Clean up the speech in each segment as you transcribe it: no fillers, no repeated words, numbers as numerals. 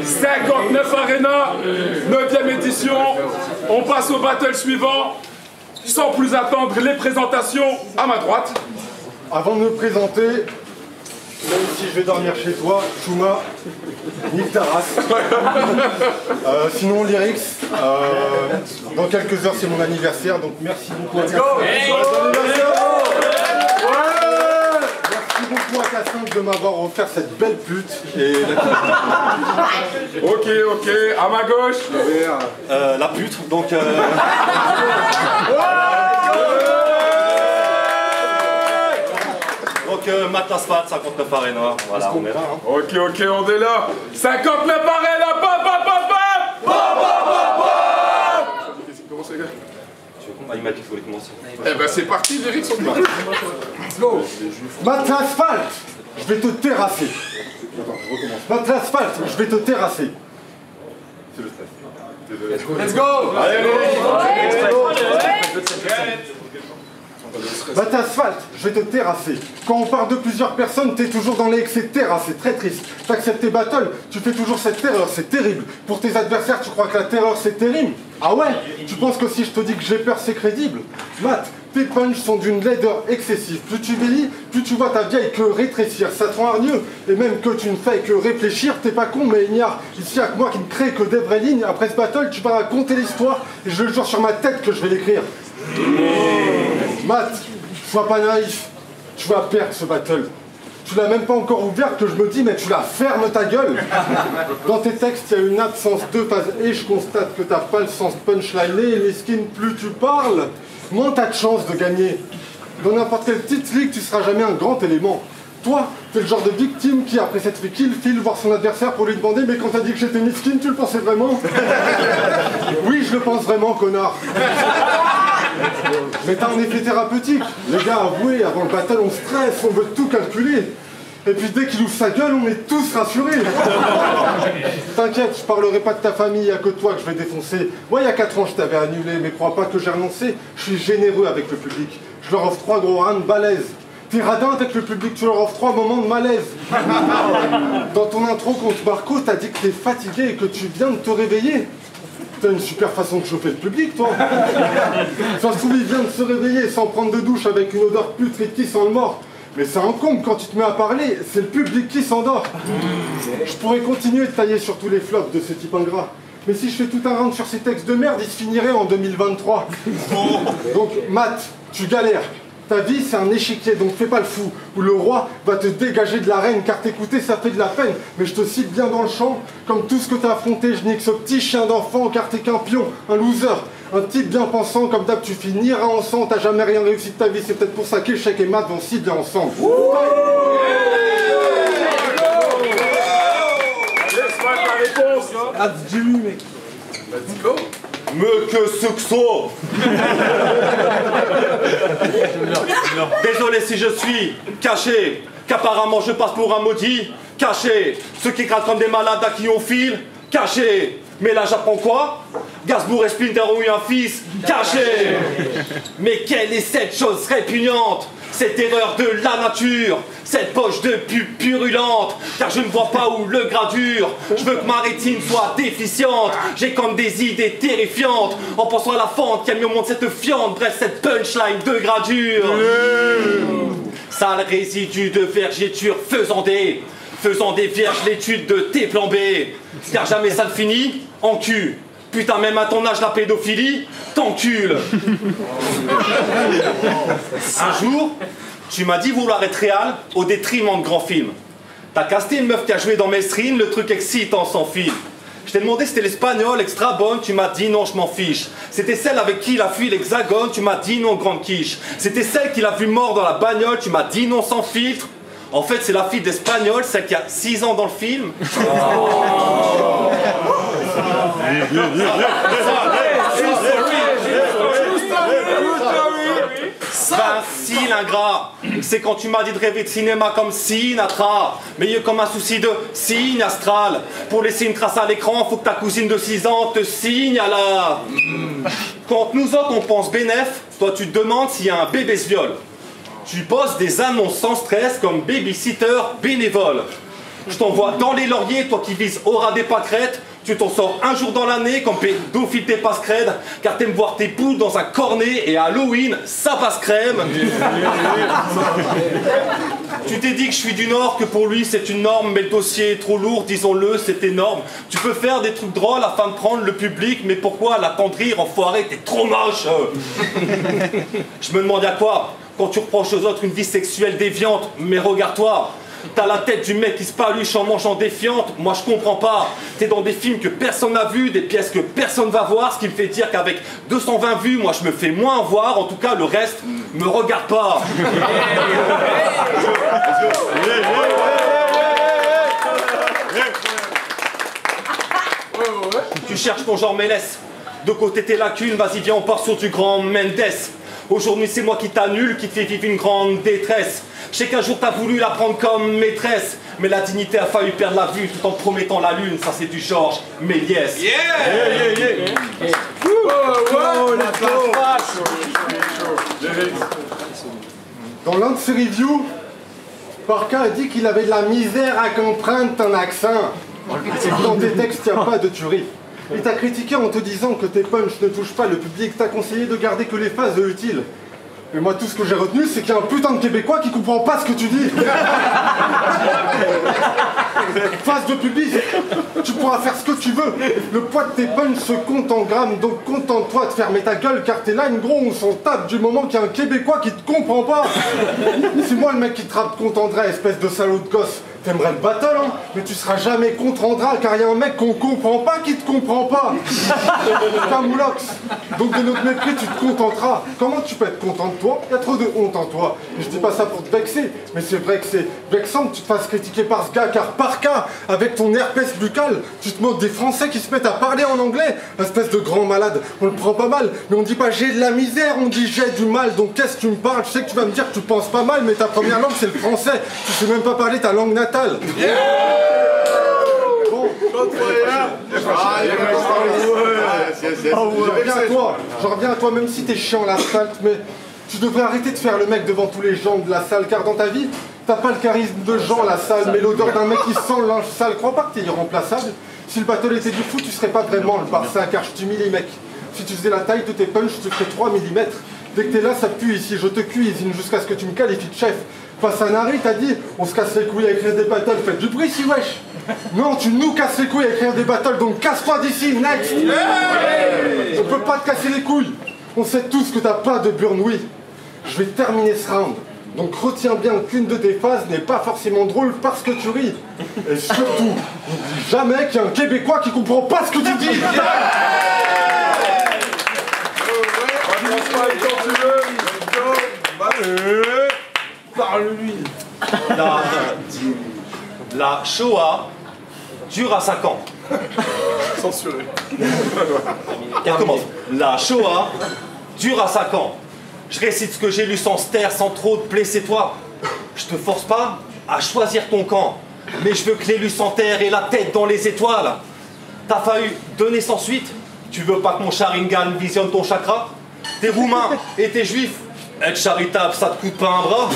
59 Arena, 9e édition. On passe au battle suivant. Sans plus attendre, les présentations à ma droite. Avant de me présenter, même si je vais dormir chez toi, Chouma, nique ta race. Sinon, Lyrics, dans quelques heures c'est mon anniversaire, donc merci beaucoup à K5. Merci beaucoup à K5 de m'avoir offert cette belle pute. Et Ok, à ma gauche. la pute, donc... Donc Matt Asphalt, 59 Arena, voilà, on est là. Hein. Ok, on est là. 59 Arena, pop. Comment c'est, gars? Il m'a dit qu'il voulait commencer. Eh ben c'est parti, Lyrics, on part. Let's go. Matt Asphalt, je vais te terrasser. Attends, je recommence. Matt Asphalt, je vais te terrasser. C'est le stress. Let's go. Allez. Matt Asphalt, je vais te terrasser. Quand on parle de plusieurs personnes, t'es toujours dans les excès de terrasse, c'est très triste. T'acceptes tes battles, tu fais toujours cette terreur, c'est terrible. Pour tes adversaires, tu crois que la terreur c'est terrible? Ah ouais? Tu penses que si je te dis que j'ai peur, c'est crédible? Matt, tes punchs sont d'une laideur excessive. Plus tu vieillis, plus tu vois ta vieille queue rétrécir. Ça te rend hargneux. Et même que tu ne fais que réfléchir, t'es pas con, mais ignare. Ici, y'a que moi qui ne crée que des vraies lignes. Après ce battle, tu vas raconter l'histoire et je le jure sur ma tête que je vais l'écrire. Matt, sois pas naïf. Tu vas perdre ce battle. Tu l'as même pas encore ouvert que je me dis, mais tu la fermes ta gueule. Dans tes textes, il y a une absence de phase et je constate que t'as pas le sens punchline et les skins, plus tu parles, moins t'as de chance de gagner. Dans n'importe quelle petite ligue, tu seras jamais un grand élément. Toi, t'es le genre de victime qui, après s'être fait kill, file voir son adversaire pour lui demander « Mais quand t'as dit que j'étais miskin, tu le pensais vraiment ?» Oui, je le pense vraiment, connard. Mais t'as un effet thérapeutique. Les gars, avouez, avant le battle, on stresse, on veut tout calculer. Et puis dès qu'il ouvre sa gueule, on est tous rassurés. T'inquiète, je parlerai pas de ta famille, y'a que toi que je vais défoncer. Moi, il y a 4 ans, je t'avais annulé, mais crois pas que j'ai renoncé. Je suis généreux avec le public. Je leur offre 3 gros rounds balèzes. T'es radin avec le public, tu leur offres 3 moments de malaise. Dans ton intro contre Marco, t'as dit que t'es fatigué et que tu viens de te réveiller. T'as une super façon de chauffer le public, toi. Ça se trouve, il vient de se réveiller sans prendre de douche avec une odeur putride qui sent le mort. Mais c'est un con, quand tu te mets à parler, c'est le public qui s'endort. Je pourrais continuer de tailler sur tous les flops de ce type ingrat. Mais si je fais tout un round sur ces textes de merde, ils se finiraient en 2023. Donc, Matt, tu galères. Ta vie, c'est un échiquier, donc fais pas le fou. Où le roi va te dégager de l'arène, car t'écouter, ça fait de la peine. Mais je te cite bien dans le champ, comme tout ce que t'as affronté, je nique ce petit chien d'enfant, car t'es qu'un pion, un loser. Un type bien pensant, comme d'hab, tu finiras en sang, t'as jamais rien réussi de ta vie, c'est peut-être pour ça qu'Échec et Matt vont si bien ensemble. Laisse-moi ta réponse. Jimmy, mec. Let's go. Mais que succès! Désolé si je suis caché, qu'apparemment je passe pour un maudit, caché. Ceux qui grattent comme des malades à qui on file, caché. Mais là j'apprends quoi? Gainsbourg et Splinter ont eu un fils, caché. Mais quelle est cette chose répugnante? Cette erreur de la nature, cette poche de pub purulente, car je ne vois pas où le gras dure. Je veux que ma rétine soit déficiente, j'ai comme des idées terrifiantes, en pensant à la fente qui a mis au monde cette fiente, bref cette punchline de gradure. Sale résidu de vergéture faisant des vierges l'étude de tes plans B, car jamais ça ne finit en cul. Putain, même à ton âge, la pédophilie t'encule. Un jour, tu m'as dit vouloir être réal au détriment de grands films. T'as casté une meuf qui a joué dans Mesrine, le truc excitant sans fil. Je t'ai demandé si c'était l'espagnol, extra bonne, tu m'as dit non, je m'en fiche. C'était celle avec qui il a fui l'hexagone, tu m'as dit non, grande quiche. C'était celle qui l'a vu mort dans la bagnole, tu m'as dit non, sans filtre. En fait, c'est la fille d'Espagnol, celle qui a 6 ans dans le film. Ben si l'ingrat, c'est quand tu m'as dit de rêver de cinéma comme Sinatra, mais mieux comme un souci de signe astral. Pour laisser une trace à l'écran, faut que ta cousine de 6 ans te signale là. Quand nous autres on pense bénéf, toi tu te demandes s'il y a un bébé se viole. Tu poses des annonces sans stress comme babysitter bénévole. Je t'envoie dans les lauriers, toi qui vises au ras des pâquerettes. Tu t'en sors un jour dans l'année comme pédophile t'es passe crède, car t'aimes voir tes poules dans un cornet et à Halloween, ça passe crème. Tu t'es dit que je suis du Nord, que pour lui c'est une norme, mais le dossier est trop lourd, disons-le, c'est énorme. Tu peux faire des trucs drôles afin de prendre le public, mais pourquoi l'attendrir, enfoiré, t'es trop moche. Je me demande à quoi, quand tu reproches aux autres une vie sexuelle déviante, mais regarde-toi. T'as la tête du mec qui se paluche en mangeant défiante, moi je comprends pas. T'es dans des films que personne n'a vu, des pièces que personne va voir, ce qui me fait dire qu'avec 220 vues, moi je me fais moins voir, en tout cas le reste me regarde pas. Tu cherches ton genre mélesse, de côté tes lacunes, vas-y viens on part sur du grand Mendes. Aujourd'hui c'est moi qui t'annule, qui te fait vivre une grande détresse. Je sais qu'un jour t'as voulu la prendre comme maîtresse, mais la dignité a failli perdre la vue tout en promettant la lune, ça c'est du Georges Méliès. Yeah, Dans l'un de ses reviews, Parka a dit qu'il avait de la misère à comprendre ton accent. Dans tes textes, il n'y a pas de tuerie. Il t'a critiqué en te disant que tes punchs ne touchent pas le public, t'as conseillé de garder que les phases utiles. Mais moi, tout ce que j'ai retenu, c'est qu'il y a un putain de Québécois qui comprend pas ce que tu dis. Phase de public, tu pourras faire ce que tu veux. Le poids de tes punchs se compte en grammes, donc contente-toi de fermer ta gueule, car t'es là, une gros, on s'en tape du moment qu'il y a un Québécois qui te comprend pas. C'est moi le mec qui te rappe contre André, espèce de salaud de gosse. T'aimerais le battle, hein, mais tu seras jamais contre Andra, car il y a un mec qu'on comprend pas qui te comprend pas. C'est un moulox. Donc de notre mépris, tu te contenteras. Comment tu peux être content de toi? Il y a trop de honte en toi. Et je dis pas ça pour te vexer, mais c'est vrai que c'est vexant que tu te fasses critiquer par ce gars, car par cas, avec ton herpès buccal, tu te moques des Français qui se mettent à parler en anglais. Espèce de grand malade. On le prend pas mal, mais on dit pas j'ai de la misère, on dit j'ai du mal. Donc qu'est-ce que tu me parles? Je sais que tu vas me dire que tu penses pas mal, mais ta première langue c'est le français. Tu sais même pas parler ta langue natale. Yeah. Bon, je reviens à toi, même si t'es chiant l'asphalte, mais tu devrais arrêter de faire le mec devant tous les gens de la salle, car dans ta vie, t'as pas le charisme de Jean la salle, mais l'odeur d'un mec qui sent le linge sale. Crois pas que t'es irremplaçable. Si le battle était du fou, tu serais pas vraiment le Barça, car je t'humilie mec. Si tu faisais la taille de tes punchs, tu ferais 3 mm. Dès que t'es là, ça pue ici, je te cuisine jusqu'à ce que tu me qualifies de chef. Face à Nari, t'as dit, on se casse les couilles à écrire des battles, faites du bruit si wesh. Non, tu nous casses les couilles à écrire des battles, donc casse-toi d'ici, next. On peut pas te casser les couilles. On sait tous que t'as pas de burn-oui. Je vais terminer ce round. Donc retiens bien qu'une de tes phases n'est pas forcément drôle parce que tu ris. Et surtout, n'oublie jamais qu'il y a un Québécois qui comprend pas ce que tu dis. Parle-lui. La Shoah dure à 5 ans. Censuré. Elle commence. La Shoah dure à 5 ans. Je récite ce que j'ai lu sans se taire, sans trop te blesser toi. Je te force pas à choisir ton camp, mais je veux que l'élu s'enterre et la tête dans les étoiles. T'as failli donner sans suite. Tu veux pas que mon Sharingan visionne ton chakra? T'es roumain et t'es juif. Être charitable, ça te coûte pas un bras.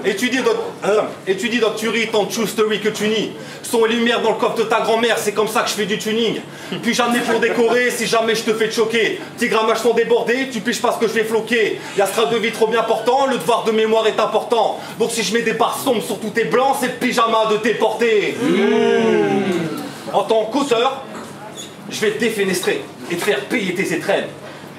Et tu dis donc tu ris ton true story que tu nies. Son et lumière dans le coffre de ta grand-mère, c'est comme ça que je fais du tuning. Puis j'amener pour décorer si jamais je te fais te choquer. Tes grammages sont débordés, tu piges pas ce que je vais floquer. Y'a ce train de vie trop bien portant, le devoir de mémoire est important. Donc si je mets des barres sombres sur tous tes blancs, c'est le pyjama de déporté. En tant qu'auteur, je vais te défenestrer et te faire payer tes étrennes.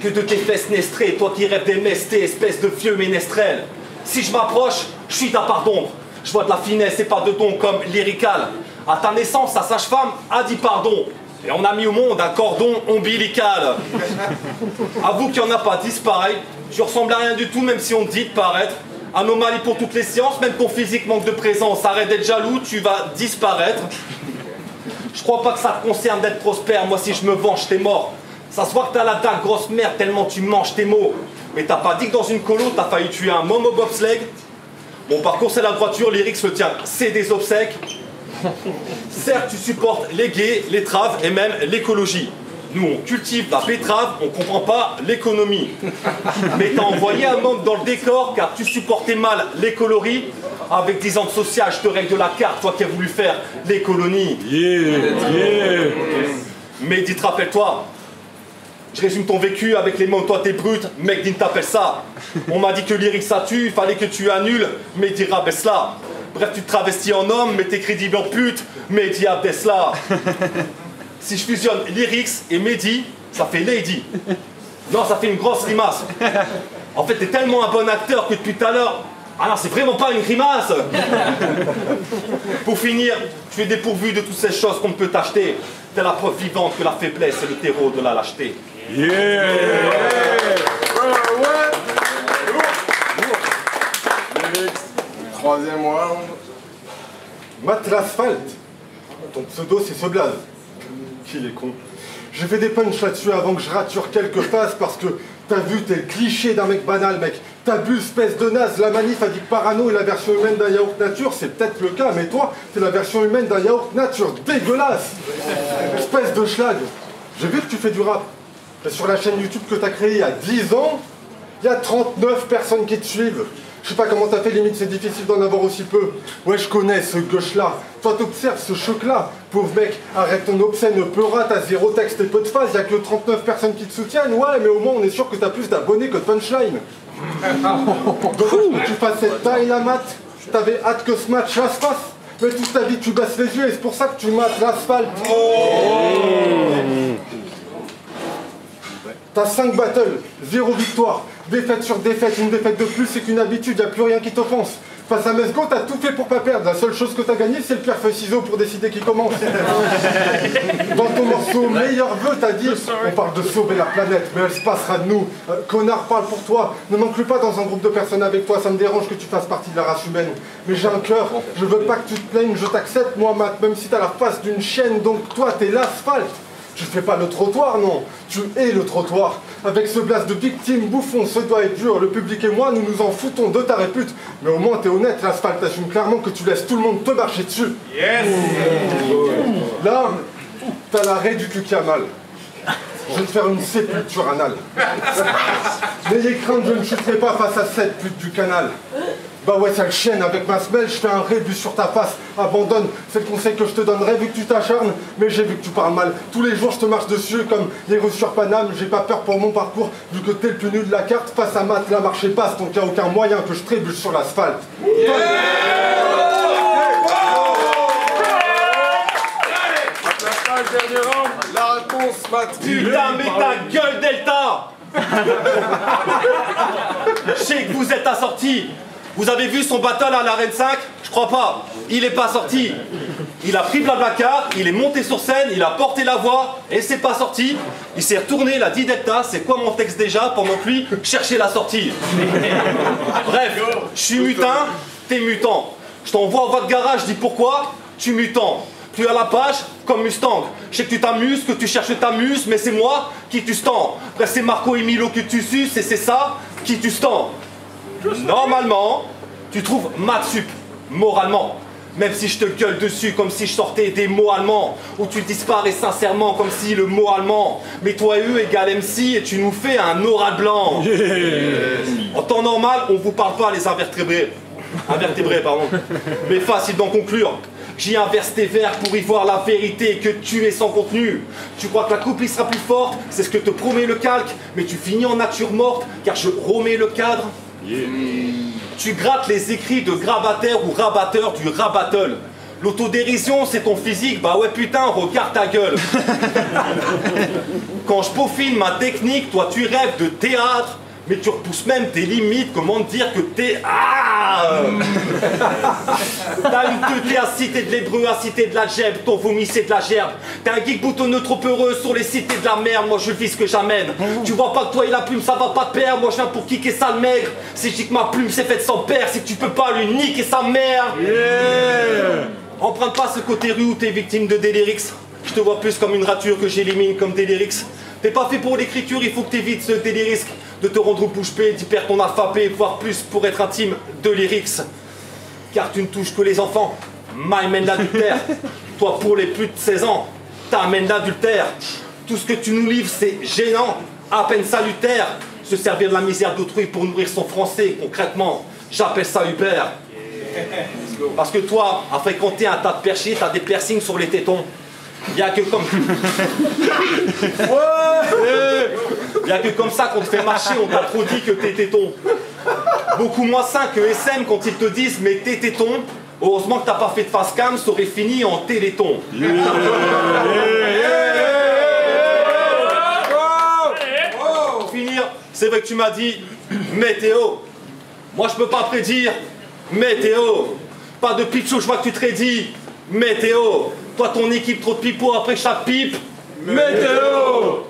Que de tes fesses nestrées, toi qui rêves des messes, espèce de vieux ménestrel. Si je m'approche, je suis ta part d'ombre. Je vois de la finesse et pas de ton comme lyrical. À ta naissance, sa sage-femme a dit pardon. Et on a mis au monde un cordon ombilical. Avoue qu'il n'y en a pas 10 pareils. Tu ressembles à rien du tout, même si on te dit de paraître. Anomalie pour toutes les sciences, même ton physique manque de présence. Arrête d'être jaloux, tu vas disparaître. Je crois pas que ça te concerne d'être prospère, moi si je me venge, t'es mort. Ça se voit que t'as la dalle grosse merde tellement tu manges tes mots. Mais t'as pas dit que dans une colo, t'as failli tuer un momo bobsleigh. Mon parcours c'est la droiture, lyrics le tien, c'est des obsèques. Certes tu supportes les gays, les traves et même l'écologie. Nous, on cultive la betterave, on comprend pas l'économie. Mais t'as envoyé un membre dans le décor car tu supportais mal les coloris. Avec 10 ans de social, je te règle de la carte, toi qui as voulu faire les colonies. Mais dites, rappelle-toi, je résume ton vécu avec les mots, toi t'es brut, mec, Dean t'appelle ça. On m'a dit que lyrique ça tue, fallait que tu annules, mais dis rabaisse-la. Bref, tu te travestis en homme, mais t'es crédible en pute, mais dis abaisse-la. Si je fusionne lyrics et Mehdi, ça fait Lady. Non, ça fait une grosse limace. En fait, t'es tellement un bon acteur que depuis tout à l'heure, ah non, c'est vraiment pas une grimace. Pour finir, tu es dépourvu de toutes ces choses qu'on ne peut t'acheter. T'es la preuve vivante que la faiblesse est le terreau de la lâcheté. Troisième round. Mate l'asphalte. Ton pseudo, c'est ce blaze. Qu'il est con. J'ai fait des punchs là-dessus avant que je rature quelques phases parce que t'as vu, t'es le cliché d'un mec banal, mec. T'abuses, espèce de naze. La manif a dit que Parano est la version humaine d'un yaourt nature. C'est peut-être le cas, mais toi, t'es la version humaine d'un yaourt nature. Dégueulasse. Espèce de schlag. J'ai vu que tu fais du rap. Et sur la chaîne YouTube que t'as créée il y a 10 ans, il y a 39 personnes qui te suivent. Je sais pas comment t'as fait, limite c'est difficile d'en avoir aussi peu. Ouais, je connais ce gauche-là. Toi t'observes ce choc-là. Pauvre mec, arrête ton obscène peura, t'as zéro texte et peu de phase, y'a que 39 personnes qui te soutiennent. Ouais, mais au moins on est sûr que t'as plus d'abonnés que de punchline. Donc tu fasses cette taille la mat, t'avais hâte que ce match se fasse. Mais toute ta vie tu baisses les yeux et c'est pour ça que tu mates l'asphalte. T'as 5 battles, 0 victoire, défaite sur défaite, une défaite de plus c'est qu'une habitude, y'a plus rien qui t'offense. Face à Mesgo, t'as tout fait pour pas perdre, la seule chose que t'as gagné c'est le pierre feuille ciseaux pour décider qui commence. Dans ton morceau Meilleur vœu, t'as dit on parle de sauver la planète, mais elle se passera de nous. Connard, parle pour toi, ne manque pas dans un groupe de personnes avec toi, ça me dérange que tu fasses partie de la race humaine. Mais j'ai un cœur, je veux pas que tu te plaignes, je t'accepte moi Matt, même si t'as la face d'une chienne, donc toi t'es l'asphalte. Tu fais pas le trottoir, non, tu es le trottoir. Avec ce blast de victime bouffon, ce doit être dur. Le public et moi, nous nous en foutons de ta répute. Mais au moins, t'es honnête, l'asphalte assume clairement que tu laisses tout le monde te marcher dessus. Yes. Là, t'as l'arrêt du cul qui a mal. Je vais te faire une sépulture anale. N'ayez crainte, je ne chuterai pas face à cette pute du canal. Bah ouais, sale chienne, avec ma semelle, je fais un rébus sur ta face. Abandonne, c'est le conseil que je te donnerais vu que tu t'acharnes. Mais j'ai vu que tu parles mal. Tous les jours, je te marche dessus comme les Russes sur Paname. J'ai pas peur pour mon parcours, vu que t'es le plus nul de la carte. Face à Matt, la marche est basse, donc y'a aucun moyen que je trébuche sur l'asphalte. La réponse, Matt. Putain, mais ta gueule, Delta. Je sais que vous êtes assortis. Vous avez vu son battle à l'Arène 5? Je crois pas. Il est pas sorti. Il a pris Blablacar, il est monté sur scène, il a porté la voix, et c'est pas sorti. Il s'est retourné, il a dit Delta, c'est quoi mon texte déjà? Pendant que lui cherchait la sortie. Bref, je suis mutin, t'es mutant. Je t'envoie en voie de garage, je dis pourquoi? Tu mutant. Tu as la page comme Mustang. Je sais que tu t'amuses, que tu cherches ta muse, mais c'est moi qui tu stends. Bref, c'est Marco et Milo que tu suces, et c'est ça qui tu stends. Normalement, tu trouves maths sup, moralement. Même si je te gueule dessus comme si je sortais des mots allemands. Ou tu disparais sincèrement comme si le mot allemand. Mais toi et eux égale MC et tu nous fais un oral blanc. En temps normal, on vous parle pas les invertébrés. Invertébrés, pardon. Mais facile d'en conclure. J'y inverse tes vers pour y voir la vérité que tu es sans contenu. Tu crois que la coupe sera plus forte, c'est ce que te promet le calque. Mais tu finis en nature morte car je remets le cadre. Tu grattes les écrits de grabataire ou rabatteur du rabattle. L'autodérision c'est ton physique, bah ouais putain, regarde ta gueule. Quand je peaufine ma technique, toi tu rêves de théâtre. Mais tu repousses même tes limites, comment te dire que t'es... Ah T'as une teuté à citer de l'hébreu, à citer de la gèbe, ton vomi c'est de la gerbe. T'es un geek boutonneux trop heureux sur les cités de la merde, moi je vis ce que j'amène. Tu vois pas que toi et la plume ça va pas te perdre, moi je viens pour kicker ça le maigre. Si je dis que ma plume c'est faite sans père, c'est que tu peux pas lui niquer sa mère. Emprunte pas ce côté rue où t'es victime de Délirix. Je te vois plus comme une rature que j'élimine comme Délirix. T'es pas fait pour l'écriture, il faut que t'évites ce délirisque de te rendre bouche bée, d'y perdre ton alphabet, voire plus pour être intime de lyrics. Car tu ne touches que les enfants, m'amène l'adultère. Toi pour les plus de 16 ans, t'amènes l'adultère. Tout ce que tu nous livres, c'est gênant, à peine salutaire. Se servir de la misère d'autrui pour nourrir son français, concrètement, j'appelle ça Uber. Parce que toi, à fréquenter un tas de perchés, t'as des piercings sur les tétons. Il y a que comme... Il y a que comme ça qu'on te fait marcher, on t'a trop dit que t'es téton. Beaucoup moins sain que SM quand ils te disent mais t'es téton. Heureusement que t'as pas fait de face cam, ça aurait fini en téléthon. Pour finir, c'est vrai que tu m'as dit météo. Moi je peux pas prédire météo. Pas de pitcho, je vois que tu te rédis météo. Toi ton équipe trop de pipeaux après chaque pipe météo.